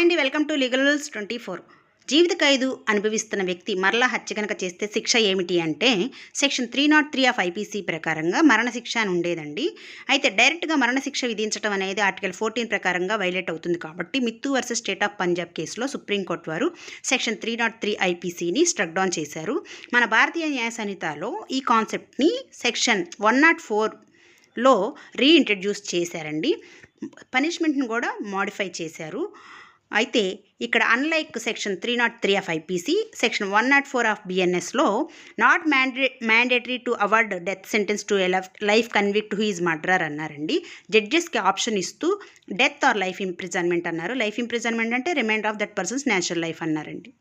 అండి, welcome to legal rules 24. జీవిత ఖైదు అనుభవిస్తున్న వ్యక్తి మరలా హత్య కనుక చేస్తే శిక్ష ఏమిటి అంటే సెక్షన్ 303 ఆఫ్ ఐపీసీ ప్రకారంగా మరణశిక్ష అని ఉండేదండి. అయితే డైరెక్ట్గా మరణశిక్ష విధించడం అనేది ఆర్టికల్ 14 ప్రకారంగా వైలేట్ అవుతుంది కాబట్టి myth versus state of Punjab కేసులో సుప్రీంకోర్టు వారు సెక్షన్ 303 ఐపీసీని స్ట్రక్ డౌన్ చేశారు. మన భారతీయ న్యాయ సంహితలో ఈ కాన్సెప్ట్ని సెక్షన్ 104లో రీఇంట్రడ్యూస్ చేశారండి. పనిష్మెంట్ని కూడా మోడిఫై చేశారు. అయితే ఇక్కడ unlike section 303 of IPC, section 104 of బిఎన్ఎస్లో not mandatory to award death sentence to life convict who is murderer అన్నారండి. జడ్జెస్కి ఆప్షన్ ఇస్తూ డెత్ ఆర్ లైఫ్ ఇంప్రిజన్మెంట్ అన్నారు. లైఫ్ ఇంప్రిజన్మెంట్ అంటే reminder of that person's natural life అన్నారండి.